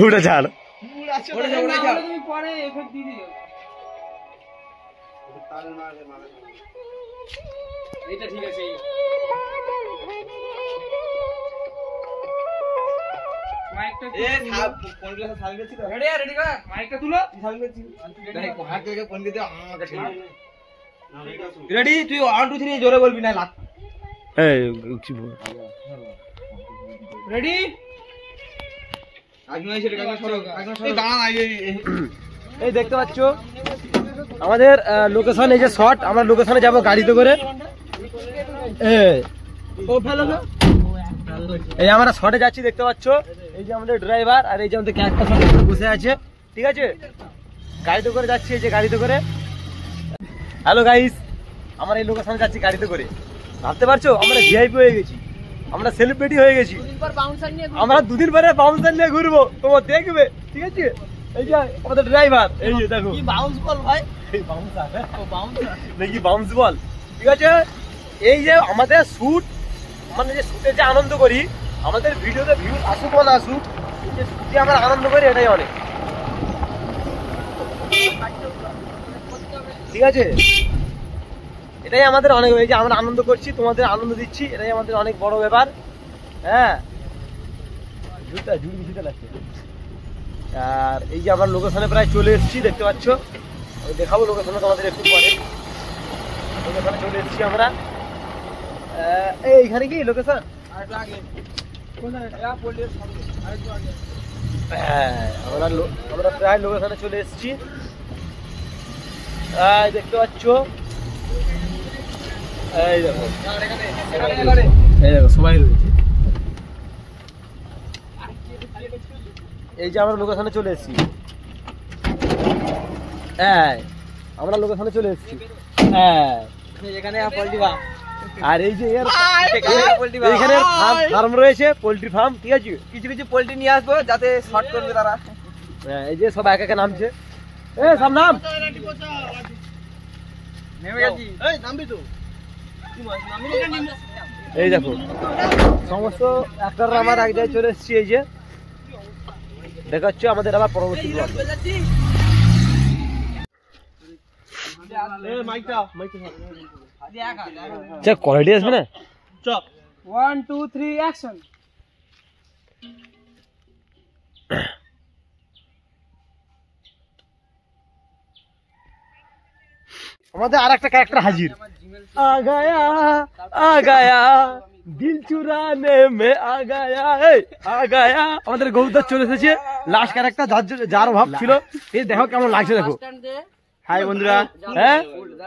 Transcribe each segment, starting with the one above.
ওটা ছাড় তুমি পরে এফেক্ট দিয়ে দিও। এইটা ঠিক আছে। মাইকটা এ ফোন গুলো সার্ভিস ছিল। রেডি রেডি কর। মাইকটা তুলো। সার্ভিস ছিল। দেখ হাত থেকে ফোন দিতে আমাকে ঠিক। রেডি তুই 1 2 3 জোরে বলবি না লাগ। এই কি বল রেডি আগে এসে কাকা সরো এই দাঁড়া না এই দেখতে পাচ্ছ আমাদের লোকেশন এই যে শর্ট আমরা লোকেশনে যাব গাড়িতে করে ও ফেলো না এই আমরা শর্টে যাচ্ছি দেখতে পাচ্ছ এই যে আমাদের ড্রাইভার আর এই যে আমাদের ক্যারেক্টার সাথে বসে আছে ঠিক আছে গাড়িতে করে যাচ্ছি এই যে গাড়িতে করে হ্যালো গাইস আমরা এই লোকেশনে যাচ্ছি গাড়িতে করে ভাবতে পারছো আমরা ভিআইপি হয়ে গেছি আমরা সেলিব্রিটি হয়ে গেছি আমরা দুদিন পরে বাউন্সার নিয়ে ঘুরবো তোমার দেখবে ঠিক আছে এই যে আমাদের ড্রাইভার এই যে দেখো কি বাউন্স বল ভাই এই বাউন্সার ও বাউন্সার নাকি বাউন্স বল ঠিক আছে এই যে আমাদের শুট মানে যে শুটে যে আনন্দ করি আমাদের ভিডিওতে ভিউ আসুক বা না আসুক এই যে শুটে আমরা আনন্দ করি এটাই অনেক ঠিক আছে এটাই আমাদের অনেক এই যে আমরা আনন্দ করছি তোমাদের আনন্দ দিচ্ছি এটাই আমাদের অনেক বড় ব্যাপার হ্যাঁ জুড়ি লাগছে আর এই যে আমরা লোকেশনে প্রায় চলে এসেছি দেখতে পাচ্ছ আমি দেখাবো লোকেশনে তোমাদের একটু পরে লোকেশনে চলে এসেছি আমরা এইখানে কি লোকেশন হ্যাঁ আমরা প্রায় লোকেশনে চলে এসেছি দেখতে পাচ্ছ এই দেখো সবাই রয়েছে এই যে আমরা লোকেশনে চলে এসেছি হ্যাঁ আমরা লোকেশনে চলে এসেছি হ্যাঁ এখানে পল্টিবা আর এই যে এখানে ফার্ম রয়েছে পোল্ট্রি ফার্ম ঠিক আছে কিছু কিছু পোল্ট্রি নিয়ে আসবো যাতে শর্ট করবে তারা হ্যাঁ এই যে সব এক একে নামছে এ সব নাম নেমে গেছি এই নামবি তো এই দেখো সমস্ত অ্যাক্টররা আমার এক জায়গায় চলে এসেছি এই যে দেখাচ্ছ আমাদের আবার পরবর্তী ব্লগ কোয়ালিটি আসবে না 1 2 3 অ্যাকশন আমাদের আর একটা ক্যারেক্টার হাজির আ গায়া দিল চুরানে মে আ গায়া আমাদের গৌদার চলে এসেছে লাস্ট ক্যারেক্টার যার অভাব ছিল এই দেখো কেমন লাগছে দেখো হাই বন্ধুরা হ্যাঁ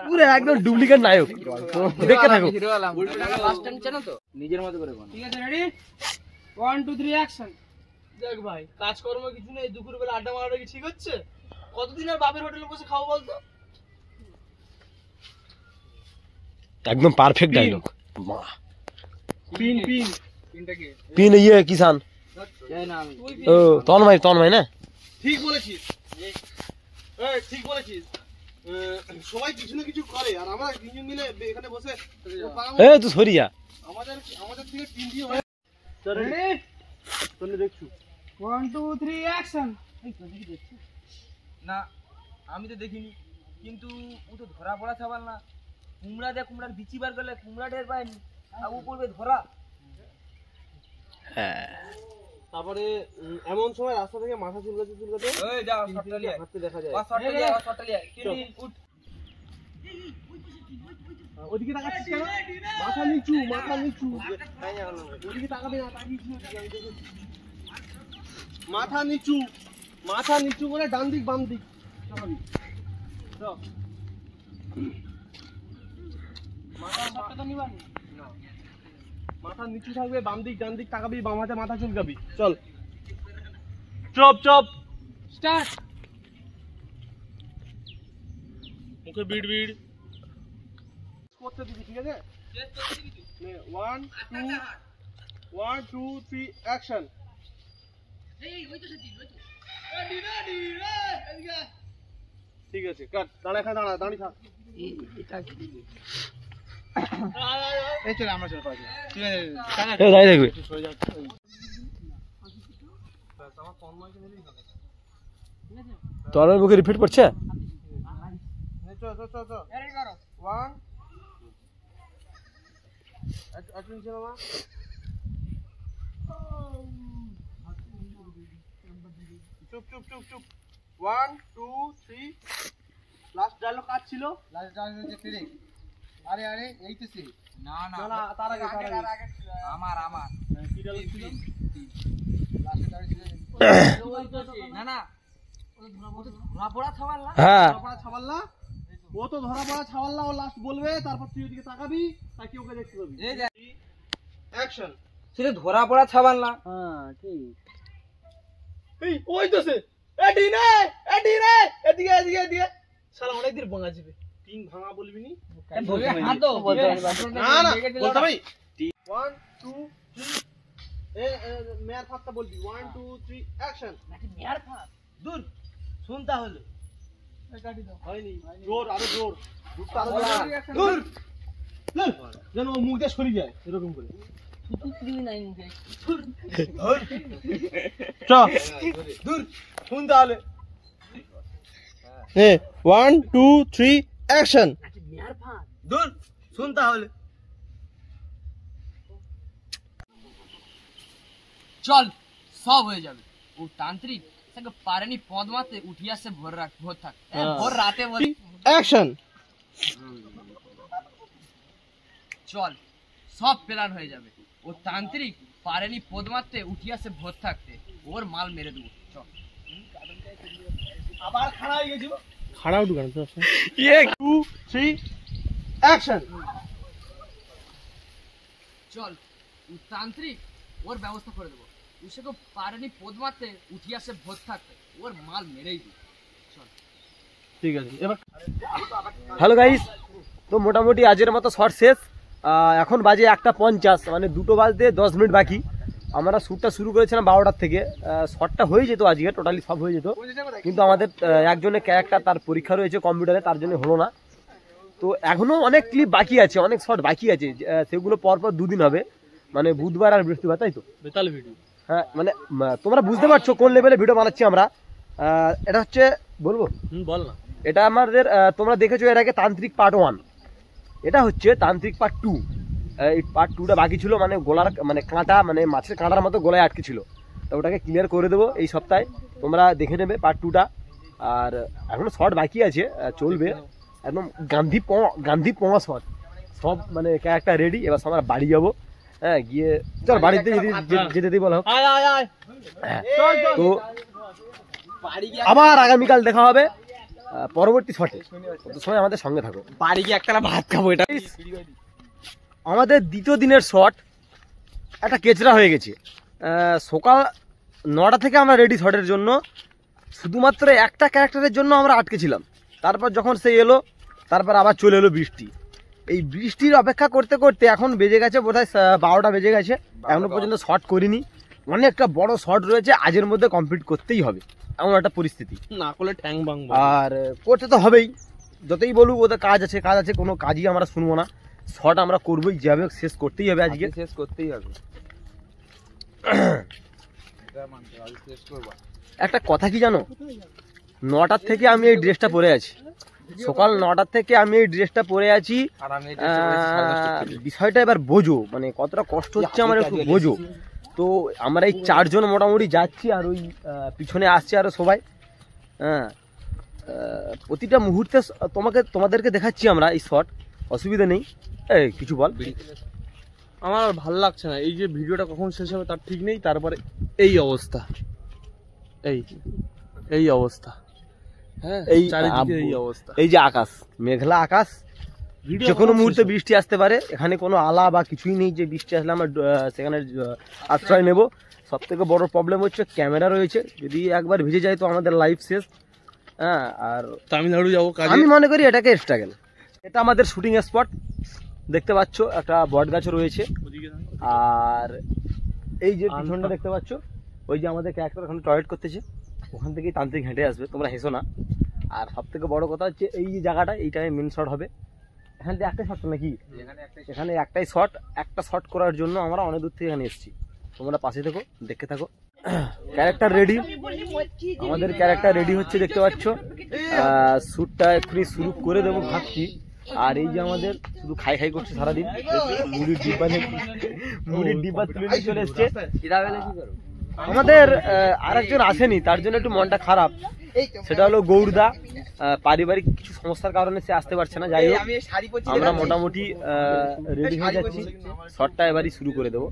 পুরো একদম ডুপ্লিকেট নায়ক দেখতে থাকো নিজের মতো করে ঠিক আছে রেডি 1 2 3 অ্যাকশন দেখ ভাই কাজকর্ম কিছু নেই দুপুর বেলা আড্ডা মারাটা কি ঠিক হচ্ছে কতদিন আর বাপের হোটেলে বসে খাবো বলতো একদম পারফেক্ট ডায়লগ পিনটা কি পিন ইয়ে কিষান ও তন্ময় না ঠিক বলেছিস ঠিক বলেছিস সবাই কিছু না কিছু করে আর আমরা তিনজন মিলে এখানে বসে তুই সরিয়া আমাদের থেকে তিন দিন হয় রেডি তোমরা দেখছো 1 2 3 অ্যাকশন না আমি তো দেখিনি কিন্তু ও তো ধরা পড়া ছাবাল না কুমড়া দিয়ে কুমড়ার বিচি বার করলে কুমড়া ঢের পায়নি আর ও পড়বে ধরা তারপরে এমন সময় রাস্তা থেকে মাথা চুলকাতে ওই যাও শটটা লিয়া হাতে দেখা যায় শটটা লিয়া কিনি উঠ ওদিকে তাকাচ্ছিস কেন মাথা নিচু ওদিকে তাকাবে না মাথা নিচু করে ডান দিক বাম দিক মাথা নিচু থাকবে বাম দিক ডান দিক তাকাবি বাম হাতে মাথা চুলকাবি চল চপ স্টার্ট মুখে বিড় করতে দিবি ঠিক আছে 1 2 3 অ্যাকশন ঠিক আছে কাট দাঁড়া দাঁড়িয়ে থাক এই চলে আমরা চলে পাচ্ছি ঠিক আছে দাঁড়িয়ে থাকবে তোর মুখে রিপিট করছে। চুপ চুপ চুপ চুপ 1 2 3 লাস্ট ডায়লগ কাজ ছিল লাস্ট ডায়লগ যে ফিরে আরে আরে এই তো সে না না না তার আগে আমার কি ডায়লগ ছিল লাস্ট ডায়লগ ছিল না না ধরা পড়া ছাওয়াল্লা হ্যাঁ ধরা পড়া ছাওয়াল্লা ও তো ধরা পড়া ছাওয়াল্লা ও লাস্ট বলবে তারপর তুই ওদিকে তাকাবি তাকে ওকে দেখতে পাবি এই যে অ্যাকশন সেটা ধরা পড়া ছাবাল্লা। হ্যাঁ ঠিক এই ওই তো সে এডি রে এদিকে এদিকে এদিকে শালা অনেক দিন ভাঙা যাবে তিন ভাঙা বলবি নি হাত দাও না না বলতে ভাই 1 2 3 মেয়ার ফাঁকটা বলবি 1 2 3 অ্যাকশন মেয়ার ফাঁক দূর শুন তাহলে হয়নি জোর আরো জোর দূর যেন ও মুখ দিয়ে সরে যায় এরকম করে চ দূর শুন তাহলে 1 2 3 অ্যাকশন দূর শুন তাহলে চল সব হয়ে যাবে। ও তান্ত্রিক তাকে পারেনি পদ মারতে উঠিয়া সে ভোর থাক ভোর রাতে বলে অ্যাকশন চল সব প্ল্যান হয়ে যাবে। ও তান্ত্রিক পারেনি পদ মারতে উঠিয়া সে ভোর থাকতে ওর মাল মেরে দেবো। চল আবার খাড়া হয়ে গেছিল খাড়া উঠু কেন 2 3 অ্যাকশন চল ও তান্ত্রিক ওর ব্যবস্থা করে দেবো। ও সে পারেনি পদ মারতে উঠিয়া সে ভোর থাকতে ওর মাল মেরেই দেবো। চল ঠিক আছে এবার হ্যালো গাইস, তো মোটামুটি আজের মতো শর্ট শেষ। এখন বাজে 1:50, মানে 2টো বাজতে 10 মিনিট বাকি। আমরা শ্যুটটা শুরু করেছিলাম 12টার থেকে। শর্টটা হয়ে যেত আজকে, টোটালি সব হয়ে যেত, কিন্তু আমাদের একজনের ক্যারেক্টার তার পরীক্ষা রয়েছে কম্পিউটারে, তার জন্য হলো না। তো এখনও অনেক ক্লিপ বাকি আছে, অনেক শর্ট বাকি আছে, সেগুলো পরপর 2 দিন হবে, মানে বুধবার আর বৃহস্পতিবার, তাই তো? বেতাল ভিডিও। হ্যাঁ, মানে তোমরা বুঝতে পারছো কোন লেভেলে ভিডিও বানাচ্ছি আমরা। এটা হচ্ছে বলবো, বল না। এটা আমাদের তোমরা দেখেছো এর আগে তান্ত্রিক পার্ট 1, এটা হচ্ছে তান্ত্রিক পার্ট 2। এই পার্ট 2টা বাকি ছিল, মানে গোলার মানে কাঁটা, মানে মাছের কাঁটার মতো গলায় আটকে ছিল, তো ওটাকে ক্লিয়ার করে দেবো এই সপ্তাহে। তোমরা দেখে নেবে পার্ট 2টা। আর এখনো শর্ট বাকি আছে, চলবে একদম গান্ধী পোঙা শর্ট সব, মানে ক্যারেক্টার রেডি। এবার আমরা বাড়ি যাবো। হ্যাঁ, গিয়ে চল বাড়িতে যেতে দিই বলো। তো আবার আগামীকাল দেখা হবে পরবর্তী শর্টে, তত সময় আমাদের সঙ্গে থাকো। বাড়ি গিয়ে একটা ভাত খাবো। এটা আমাদের দ্বিতীয় দিনের শট একটা কেচড়া হয়ে গেছে। সকাল 9টা থেকে আমরা রেডি শটের জন্য, শুধুমাত্র একটা ক্যারেক্টারের জন্য আমরা আটকে ছিলাম। তারপর যখন সে এলো, তারপর আবার চলে এলো বৃষ্টি। এই বৃষ্টির অপেক্ষা করতে করতে এখন বেজে গেছে বোধহয় 12টা বেজে গেছে, এখনো পর্যন্ত শট করিনি। অনেকটা বড় শট রয়েছে, আজের মধ্যে কমপ্লিট করতেই হবে, এমন একটা পরিস্থিতি। না করলে ঠ্যাং ভাঙবো, আর করতে তো হবেই, যতই বলুক ওদের কাজ আছে, কোনো কাজই আমরা শুনবো না। শট আমরা করবোই, যেভাবে শেষ করতেই হবে, আজকে শেষ করতেই হবে। একটা কথা কি জানো, 9টার থেকে আমি এই ড্রেসটা পরে আছি, সকাল 9টার থেকে আমি এই ড্রেসটা পরে আছি। বিষয়টা এবার বোঝো, মানে কতটা কষ্ট হচ্ছে আমার, একটু বোঝো। তো আমরা এই 4 জন মোটামুটি যাচ্ছি, আর ওই পিছনে আসছে আরো সবাই। হ্যাঁ, প্রতিটা মুহূর্তে তোমাদেরকে দেখাচ্ছি আমরা এই শট, অসুবিধা নেই। এই কিছু বল। আমার আর ভালো লাগছে না, এই যে ভিডিওটা কখন শেষ হবে তার ঠিক নেই। তারপরে এই অবস্থা, এই অবস্থা, হ্যাঁ, এই চারিদিকে এই অবস্থা। এই যে আকাশ, মেঘলা আকাশ, যে কোনো মুহূর্তে বৃষ্টি আসতে পারে। এখানে কোনো আলা বা কিছুই নেই যে বৃষ্টি আসলে আমরা সেখানে আশ্রয় নেব। সব থেকে বড় প্রবলেম হচ্ছে ক্যামেরা রয়েছে, যদি একবার ভিজে যায় তো আমাদের লাইফ শেষ। হ্যাঁ, আর তামিলনাড়ু যাবো, আমি মনে করি এটাকে স্ট্রাগল। এটা আমাদের শুটিং স্পট, দেখতে পাচ্ছ একটা বট গাছ রয়েছে। আর এই যে পিছনটা দেখতে পাচ্ছ, ওই যে আমাদের ক্যারেক্টার ওখানে টয়লেট করতেছে, ওখান থেকেই তান্ত্রিক হেঁটে আসবে, তোমরা হেসো না। আর সব থেকে বড় কথা হচ্ছে এই যে জায়গাটা, এইটাই মেন শট হবে। এখান থেকে একটাই শট নাকি, এখানে একটাই শট, একটা শট করার জন্য আমরা অনেক দূর থেকে এখানে এসেছি। তোমরা পাশে থেকো, দেখতে থাকো। ক্যারেক্টার রেডি, আমাদের ক্যারেক্টার রেডি হচ্ছে দেখতে পাচ্ছ। শ্যুটটা এক্ষুনি শুরু করে দেবো ভাবছি। আর এই যে আমাদের শুধু খাই খাই করছে সারাদিন, মুড়ির ডিব্বা তুলে নিয়ে চলে এসছে। আমাদের আরেকজন আসেনি, তার জন্য একটু মনটা খারাপ। সেটা হলো গৌরদা, পারিবারিক কিছু সমস্যার কারণে সে আসতে পারছে না। যাই হোক আমরা মোটামুটি রেডি হয়ে যাচ্ছি, শটটা এবারই শুরু করে দেবো।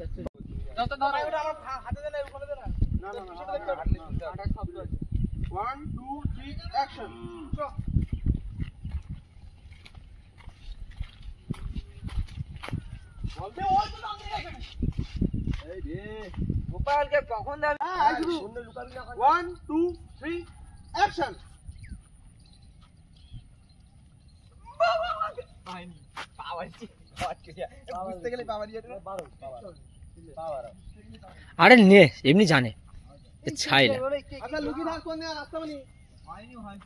গোপালকে কখন দেবে? 1 2 3 অ্যাকশন। আরে নে, এমনি জানে ছাই না। আচ্ছা লুকি থাক, কোন দিকে রাস্তা বানি হয়নি হয়।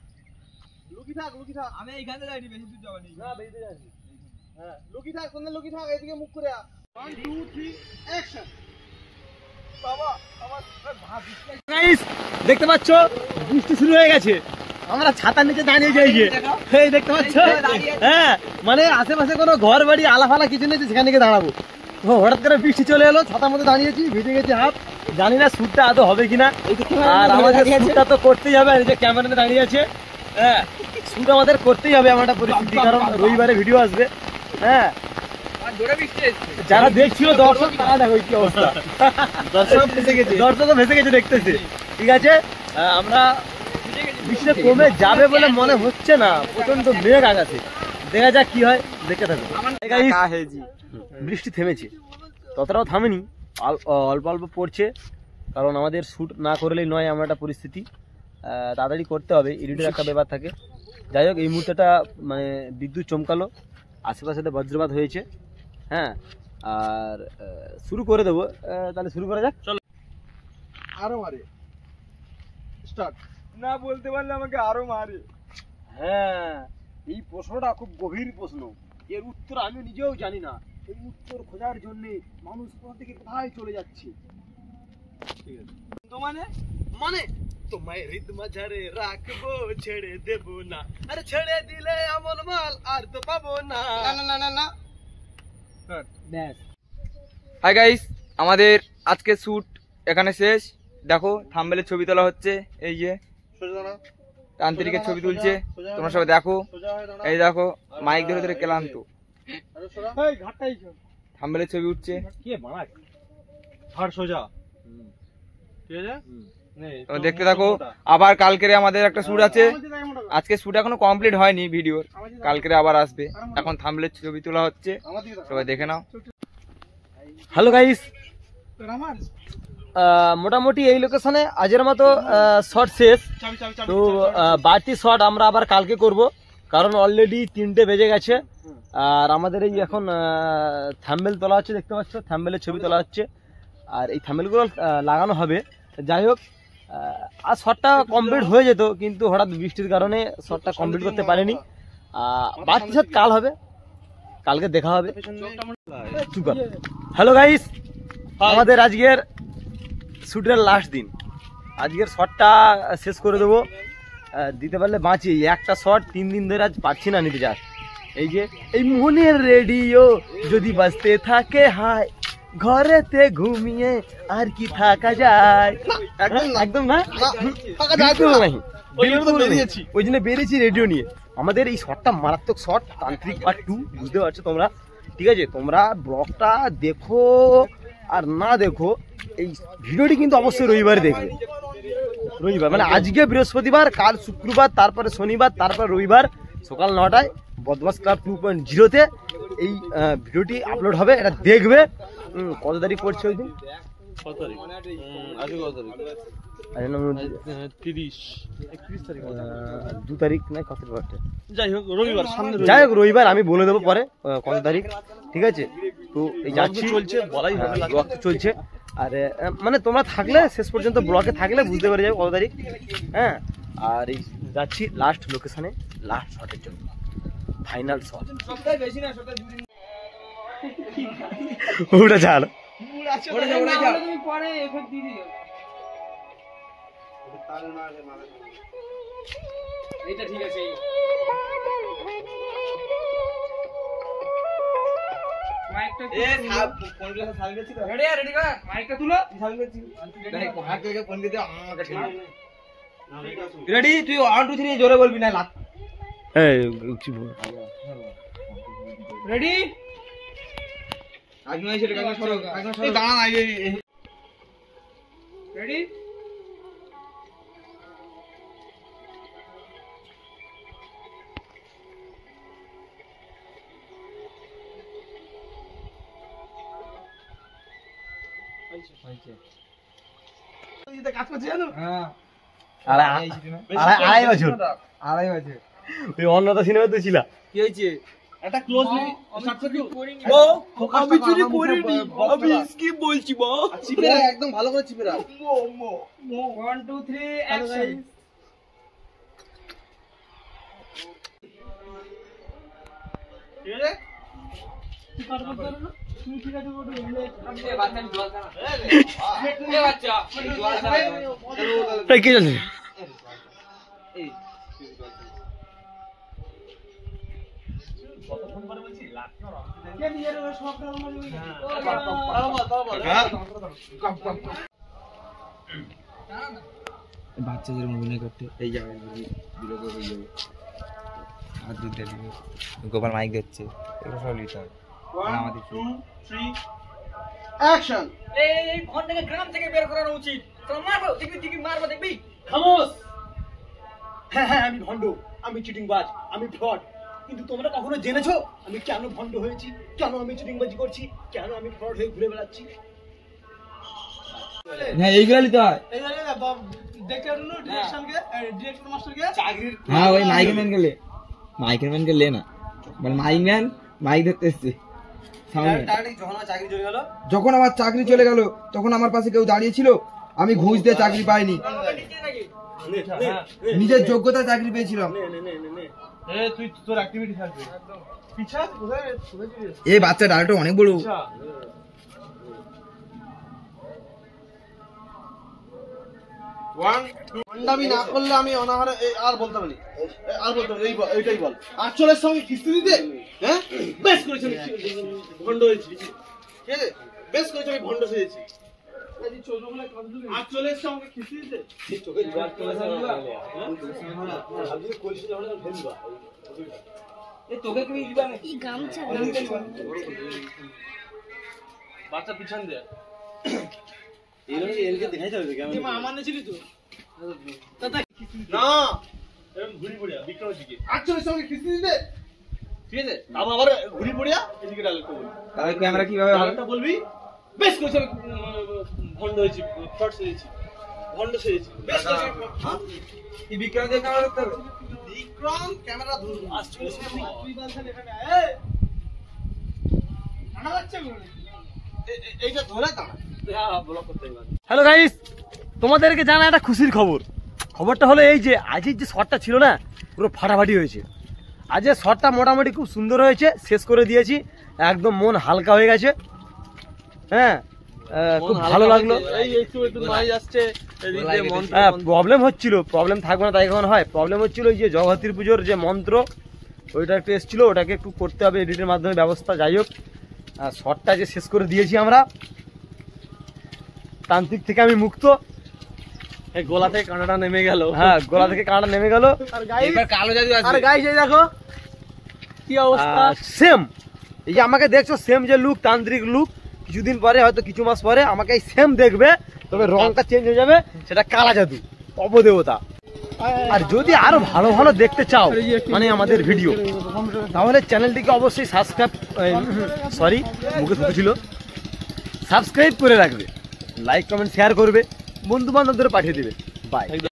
লুকি থাক আমি এইখানে যাইনি, বেশি দূর যাবানি না, বেশি দূর যাইনি। হ্যাঁ লুকি থাক, কোন লুকি থাক, এদিকে মুখ করে আ। 1 2 3 অ্যাকশন। বাবা আমার গাইস দেখতে পাচ্ছ বৃষ্টি শুরু হয়ে গেছে, আমরা ছাতার নিচে দাঁড়িয়ে যাই। এই দেখতে পাচ্ছ, হ্যাঁ মানে আশেপাশে কোনো ঘর বাড়ি আলাফালা কিছু নেই, সেখানে গিয়ে দাঁড়াবো। হঠাৎ করে বৃষ্টি চলে এলো, ছাতার মধ্যে দাঁড়িয়েছি, ভিজে গেছি হাফ। জানি না শ্যুটটা আদৌ হবে কিনা, আর আমাদের শ্যুটটা তো করতেই হবে। এই যে ক্যামেরাতে দাঁড়িয়ে আছে, হ্যাঁ শ্যুট আমাদের করতেই হবে এমন একটা পরিস্থিতি, কারণ রবিবারে ভিডিও আসবে। হ্যাঁ যারা দেখছিল দর্শক, তারা দেখো কি অবস্থা, দর্শকও ভেসে গেছে দেখতেছে। ঠিক আছে, আমরা বৃষ্টি কমে যাবে বলে মনে হচ্ছে না, প্রচন্ড মেঘ আকাশে, দেখা যাক কি হয়, দেখতে থাকো। বৃষ্টি থেমেছে, ততটাও থামেনি, অল্প অল্প পড়ছে, কারণ আমাদের শ্যুট না করলেই নয় এমন একটা পরিস্থিতি, তাড়াতাড়ি করতে হবে, এডিটের একটা ব্যাপার থাকে। যাই হোক এই মুহূর্তেটা মানে বিদ্যুৎ চমকালো, আশেপাশে বজ্রপাত হয়েছে। হ্যাঁ আর শুরু করে দেবো, তাহলে শুরু করা যাক, চলো। আরো মারে স্টার্ট না বলতে পারলে আমাকে আরো মারে। হ্যাঁ এই প্রশ্নটা খুব গভীর প্রশ্ন, এর উত্তর আমি নিজেও জানি না। এই উত্তর খোঁজার জন্য মানুষ কোথা থেকে কোথায় চলে যাচ্ছে। ঠিক আছে তো মানে তোমায় হৃদ মাঝারে রাখবো, ছেড়ে দেব না, আরে ছেড়ে দিলে এমন মাল আর তো পাবো না। না না না ব্যাস। হাই গাইস, আমাদের আজকে শ্যুট এখানে শেষ। দেখো থাম্বনেলে ছবি তোলা হচ্ছে, এই যে তান্ত্রিকের ছবি তুলছে, তোমরা সবাই দেখো। এই দেখো মাইক ধরে ধরে ক্লান্ত, থাম্বনেলে ছবি উঠছে। দেখতে থাকো। আবার কালকেরে আমাদের একটা শ্যুট আছে, আজকে শ্যুট এখনো কমপ্লিট হয়নি ভিডিওর, কালকেরে আবার আসবে। এখন থাম্বনেলে ছবি তোলা হচ্ছে, সবাই দেখে নাও। হ্যালো গাইস, মোটামুটি এই লোকেশনে আজের মতো শট শেষ। তো বাড়তি শট আমরা আবার কালকে করব, কারণ অলরেডি 3টে বেজে গেছে। আর আমাদের এই এখন থাম্বনেল তোলা হচ্ছে, দেখতে পাচ্ছ থাম্বনেলের ছবি তোলা হচ্ছে, আর এই থাম্বনেলগুলো লাগানো হবে। যাই হোক আর শটটা কমপ্লিট হয়ে যেত, কিন্তু হঠাৎ বৃষ্টির কারণে শটটা কমপ্লিট করতে পারিনি। বাড়তি শট কাল হবে, কালকে দেখা হবে। হ্যালো গাইস, আমাদের আজকের শ্যুটের লাস্ট দিন, আজকের শটটা শেষ করে দেবো, দিতে পারলে বাঁচি। একটা শট 3 দিন ধরে আজ পাচ্ছি না নিতে। যাস এই যে এই মনের রেডিও যদি বাজতে থাকে, হায় ঘরেতে ঘুমিয়ে আর কি থাকা যায়। একদম না, ওই জন্য বেরিয়েছি রেডিও নিয়ে। আমাদের এই শটটা মারাত্মক শট, তান্ত্রিক পার্ট 2, বুঝতে পারছো তোমরা। ঠিক আছে, তোমরা ব্লগটা দেখো আর না দেখো, এই ভিডিওটি কিন্তু অবশ্যই রবিবারে দেখবে। রবিবার মানে আজকে বৃহস্পতিবার, কাল শুক্রবার, তারপরে শনিবার, তারপরে রবিবার সকাল 9টায় বদমাস ক্লাব 2.0-তে এই ভিডিওটি আপলোড হবে, এটা দেখবে। কত তারিখ পড়ছে ওই দিন? 2 তারিখ না কত? যাই হোক রবিবার, যাই হোক রবিবার আমি বলে দেবো পরে কত তারিখ। ঠিক আছে, তো এই যাচ্ছি, চলছে বলাই চলছে। আর মানে তোমরা থাকলে শেষ পর্যন্ত ব্লকে থাকলে বুঝতে পেরে যাবে কত তারিখ। হ্যাঁ আর এই যাচ্ছি লাস্ট লোকেশনে, লাস্ট শটের জন্য, ফাইনাল শট। ওটা ছাড়, এইটা ঠিক আছে। মাইকটা রেডি কর, মাইকটা তুলো। রেডি, তুই 1 2 3 জোরে বলবি না। রেডি, আগে এসে কাকা সরো, কাকা সরো, দাঁড়া না। রেডি, কাজ করছে জানো? হ্যাঁ, আড়াই বছর 2.5 বছর। ওই অন্যতা সিনেমাতে ছিল। কি হয়েছে? একটা ক্লোজ আমি চুরি করিনি, আমি স্কিপ বলছি মা। চিপে রাখ, একদম ভালো করে চিপে রাখ। 1 2 3 অ্যাকশন। ঠিক আছে? এই কে জানে? বাচ্চাদের অভিনয় করতে এই যাবে, বিরোধ হয়ে যাবে। আর দুধ গোপাল মাইক দিচ্ছে, এগুলো সব নিতে হবে। 1 2 3 অ্যাকশন। এই ফোনটাকে গ্রাম থেকে বের করানো উচিত। তোমরা মারবো, দেখবি মারবো, দেখবি। খামোশ। হ্যাঁ, আমি ভণ্ড, আমি চিটিংবাজ, আমি ফ্রড। কিন্তু তোমরা কখনো জেনেছো আমি কেন ভণ্ড হয়েছি, কেন আমি চিটিংবাজি করছি, কেন আমি ফ্রড হয়ে ঘুরে বেড়াচ্ছি? হ্যাঁ, এইগুলো নিতে হয়। হ্যাঁ, ওই মাইক্রোম্যানকে লে না, মানে মাইক ধরতে এসছে সামনে। যখন আমার চাকরি চলে গেল, তখন আমার পাশে কেউ দাঁড়িয়ে ছিল। আমি ঘুষ দিয়ে চাকরি পাইনি, নিজের যোগ্যতা চাকরি পেয়েছিলাম। তুই তোর অ্যাক্টিভিটি থাকবে। পিছা কোথায় এই বাচ্চা ডালটা অনেক বড়। আমি না করলে আমি অনাহারে আর বলতে পারি, আর বলতে পারি। এইটাই বল। আঁচলের সঙ্গে কিস্তি দিতে, হ্যাঁ বেশ করেছি, আমি ভণ্ড হয়েছি। ঠিক আছে, বেশ করেছি, আমি ভণ্ড সেজেছি। আঁচলের সঙ্গে কিস্তি দিতে বাচ্চা পিছন দেয়। আমার ছিলি তো না, এরকম ঘুরি পড়িয়া বিক্রমের দিকে আঁচলের সঙ্গে কিস্তি দিতে। ঠিক আছে, তারপর আবার ঘুরি পড়িয়া এদিকে ডালটা বলবি। তাহলে ক্যামেরা কিভাবে হবে? ডালটা বলবি বেশ করেছি, আমি ভণ্ড হয়েছি, ফ্রড সেজেছি, ভণ্ড সেজেছি। বেশ করেছি। এই বিক্রম দিয়ে ক্যামেরা করতে হবে। বিক্রম ক্যামেরা ধরুন। এইটা ধরে দাঁড়া। হ্যালো গাইস, তোমাদেরকে জানা একটা খুশির খবর। খবরটা হলো এই যে আজকের যে শটটা ছিল না, পুরো ফাটাফাটি হয়েছে। আজকের শটটা মোটামুটি খুব সুন্দর হয়েছে, শেষ করে দিয়েছি, একদম মন হালকা হয়ে গেছে। হ্যাঁ, খুব ভালো লাগলো। প্রবলেম হচ্ছিল, প্রবলেম থাকবে না তাই এখন হয়। প্রবলেম হচ্ছিল এই যে জগদ্ধাত্রী পুজোর যে মন্ত্র, ওইটা একটু এসেছিলো, ওটাকে একটু করতে হবে এডিটের মাধ্যমে ব্যবস্থা। যাই হোক, শটটা যে শেষ করে দিয়েছি আমরা, তান্ত্রিক থেকে আমি মুক্ত। গোলা থেকে কাঁটাটা নেমে গেল। হ্যাঁ, গোলা থেকে কাঁটা নেমে গেল। এবার কালো জাদু আসবে। আর গাইস এই দেখো কি অবস্থা, সেম এই যে আমাকে দেখছো, সেম যে লুক, তান্ত্রিক লুক। কিছুদিন পরে, হয়তো কিছু মাস পরে আমাকে এই সেম দেখবে, তবে রংটা চেঞ্জ হয়ে যাবে, সেটা কালা জাদু, অপদেবতা। আর যদি আরো ভালো ভালো দেখতে চাও মানে আমাদের ভিডিও, তাহলে চ্যানেলটিকে অবশ্যই সাবস্ক্রাইব করে রাখবে, লাইক কমেন্ট শেয়ার করবে, বন্ধু বান্ধবদের পাঠিয়ে দেবে। বাই।